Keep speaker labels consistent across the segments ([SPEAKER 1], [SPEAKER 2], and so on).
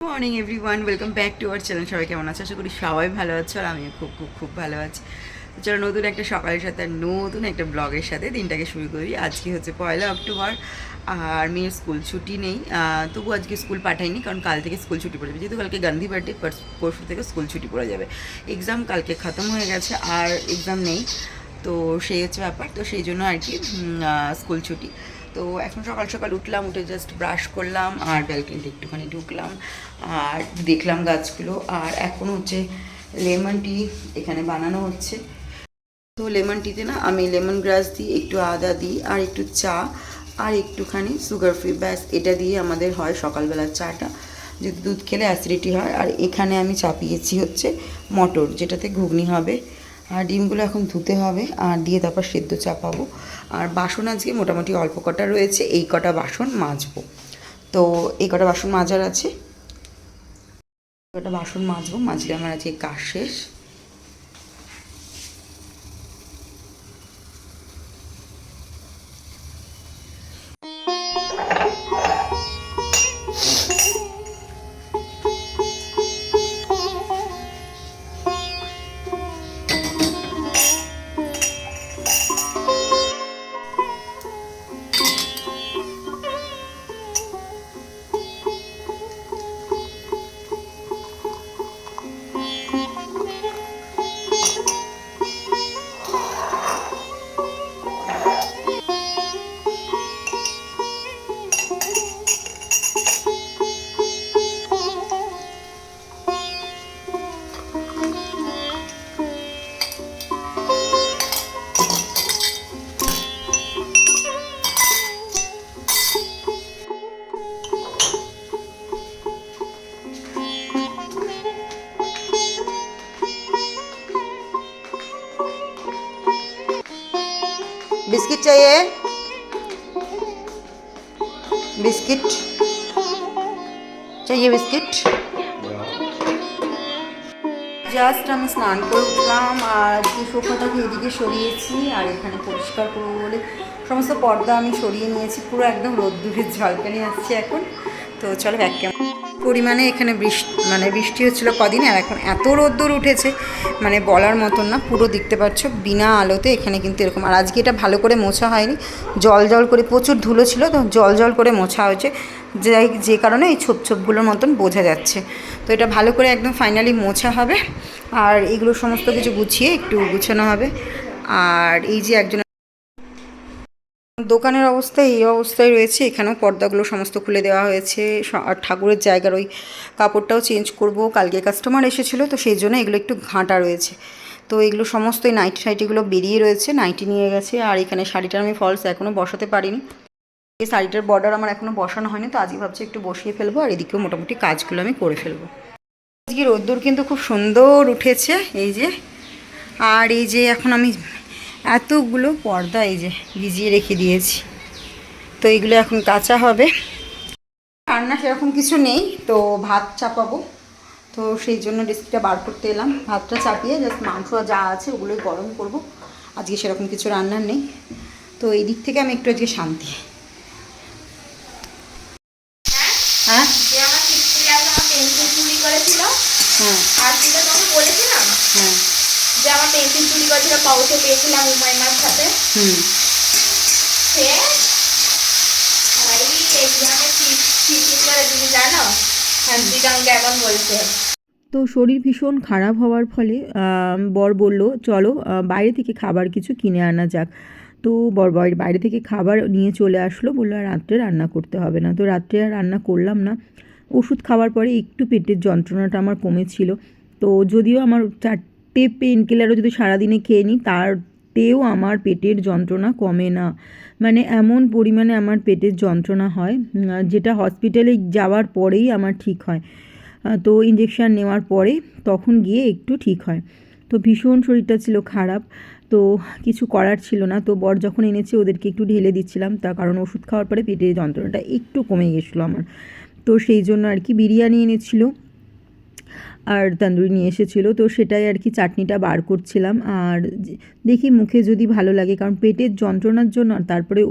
[SPEAKER 1] Morning everyone, welcome back to our channel. সবাই কেমন আছে? আশা করি সবাই ভালো আছে আর আমিও খুব খুব খুব ভালো আছি। তো চলো নতুন একটা সকালের সাথে নতুন একটা ব্লগের সাথে দিনটাকে শুরু করি। আজকে হচ্ছে 1 অক্টোবর আর মেয়ের স্কুল ছুটি নেই, তবু আজকে স্কুল পাঠাইনি কারণ কাল থেকে স্কুল ছুটি পড়ে যাবে। যেহেতু কালকে গান্ধী বার্থডে, পরশু থেকে স্কুল ছুটি পড়ে যাবে। এক্সাম কালকে খতম হয়ে গেছে আর এক্সাম নেই, তো সেই হচ্ছে ব্যাপার। তো সেই জন্য আর কি স্কুল ছুটি। তো এখন সকাল সকাল উঠলাম, উঠে জাস্ট ব্রাশ করলাম আর ব্যালকনিতে একটুখানি ঢুকলাম আর দেখলাম গাছগুলো। আর এখন হচ্ছে লেমন টি এখানে বানানো হচ্ছে। তো লেমন টিতে না আমি লেমন গ্রাস দিই, একটু আদা দিই আর একটু চা আর একটুখানি সুগার ফ্রি, ব্যাস এটা দিয়ে আমাদের হয় সকালবেলার চাটা। যদি দুধ খেলে অ্যাসিডিটি হয়। আর এখানে আমি চাপিয়েছি হচ্ছে মটর, যেটাতে ঘুগনি হবে। আর ডিমগুলো এখন ধুতে হবে আর দিয়ে তারপর সেদ্ধ চাপাবো। আর বাসন আজকে মোটামুটি অল্প কটা রয়েছে, এই কটা বাসন মাজবো। তো এই কটা বাসন মাজার আছে, কটা বাসন মাজবো, মাজলে আমার আজকে কাজ শেষ। बिस्किट चाहिए? बिस्किट चाहिए? बिस्किट জাস্ট আমি স্নান করে উঠলাম আর যে সোফাটাকে এদিকে সরিয়েছি আর এখানে পরিষ্কার করবো বলে সমস্ত পর্দা আমি সরিয়ে নিয়েছি। পুরো একদম রোদ্দুরের ঝলকানি আসছে এখন। তো চলো ব্যাক ক্যামেরা। পরিমাণে এখানে বৃষ্টি হচ্ছিলো কদিন, আর এখন এত রোদ্দুর উঠেছে মানে বলার মতন না। পুরো দেখতে পাচ্ছ বিনা আলোতে এখানে কিন্তু এরকম। আর আজকে এটা ভালো করে মোছা হয়নি, জল জল করে প্রচুর ধুলো ছিল তো জল জল করে মোছা হয়েছে, যে কারণে এই ছোপ ছোপগুলোর মতন বোঝা যাচ্ছে। তো এটা ভালো করে একদম ফাইনালি মোছা হবে আর এগুলো সমস্ত কিছু গুছিয়ে একটু গুছানো হবে। আর এই যে একজন দোকানের অবস্থা এই অবস্থায় রয়েছে, এখানেও পর্দাগুলো সমস্ত খুলে দেওয়া হয়েছে। আর ঠাকুরের জায়গার ওই কাপড়টাও চেঞ্জ করব, কালকে কাস্টমার এসেছিলো তো সেই জন্য এগুলো একটু ঘাঁটা রয়েছে। তো এগুলো সমস্ত এই নাইটি টাইটিগুলো বেরিয়ে রয়েছে, নাইটি নিয়ে গেছে। আর এখানে শাড়িটার আমি ফলস এখনও বসাতে পারিনি, এই শাড়িটার বর্ডার আমার এখনও বসানো হয়নি, তো আজকে ভাবছি একটু বসিয়ে ফেলবো আর এদিকেও মোটামুটি কাজগুলো আমি করে ফেলবো। আজকে রোদ্দুর কিন্তু খুব সুন্দর উঠেছে এই যে। আর এই যে এখন আমি এতগুলো পর্দা এই যে ভিজিয়ে রেখে দিয়েছি, তো এইগুলো এখন কাঁচা হবে। রান্না সেরকম কিছু নেই, তো ভাত চাপাবো, তো সেই জন্য রেসিপিটা বার করতে এলাম। ভাতটা চাপিয়ে জাস্ট মাংস যা আছে ওগুলোই গরম করব, আজকে সেরকম কিছু রান্নার নেই। তো এই দিক থেকে আমি একটু আজকে শান্তি। হ্যাঁ হ্যাঁ
[SPEAKER 2] আর যেটা তোমাকে বলেছিলাম
[SPEAKER 1] হ্যাঁ
[SPEAKER 2] যে আমার পেন্সিল চুরি করেছিল, কবচে পেয়েছিলাম উমাইমার সাথে,
[SPEAKER 1] হুম
[SPEAKER 2] সে এই এক্সামে চিটিং করে, তুমি জানো হ্যান্সিটাকে এখন বলছে।
[SPEAKER 3] তো শরীর ভীষণ খারাপ হওয়ার ফলে বর বলল চলো বাইরে থেকে খাবার কিছু কিনে আনা যাক। তো বর বাইরে থেকে খাবার নিয়ে চলে আসলো, বললো আর রাত্রে রান্না করতে হবে না। তো রাত্রে আর রান্না করলাম না। ওষুধ খাওয়ার পরে একটু পেটের যন্ত্রণাটা আমার কমেছিল। তো যদিও আমার 4টে পেন কিলারও যদি সারাদিনে খেয়ে নিই তাতেও আমার পেটের যন্ত্রণা কমে না। মানে এমন পরিমাণে আমার পেটের যন্ত্রণা হয় যেটা হসপিটালে যাওয়ার পরেই আমার ঠিক হয়। তো ইঞ্জেকশান নেওয়ার পরে তখন গিয়ে একটু ঠিক হয়। তো ভীষণ শরীরটা ছিল খারাপ, তো কিছু করার ছিল না। তো বর যখন এনেছে ওদেরকে একটু ঢেলে দিচ্ছিলাম, তার কারণ ওষুধ খাওয়ার পরে পেটের যন্ত্রণাটা একটু কমে গেছিলো আমার। তো সেই জন্য আর কি বিরিয়ানি এনেছিল আর তন্দুরি নিয়ে এসেছিলো, তো সেটাই আর কি চাটনিটা বার করছিলাম। আর দেখি মুখে যদি ভালো লাগে, কারণ পেটের যন্ত্রণার জন্য আর তারপরে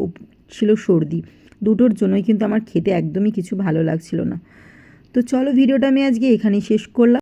[SPEAKER 3] ছিল সর্দি, দুটোর জন্যই কিন্তু আমার খেতে একদমই কিছু ভালো লাগছিল না। তো চলো ভিডিওটা আমি আজকে এখানেই শেষ করলাম।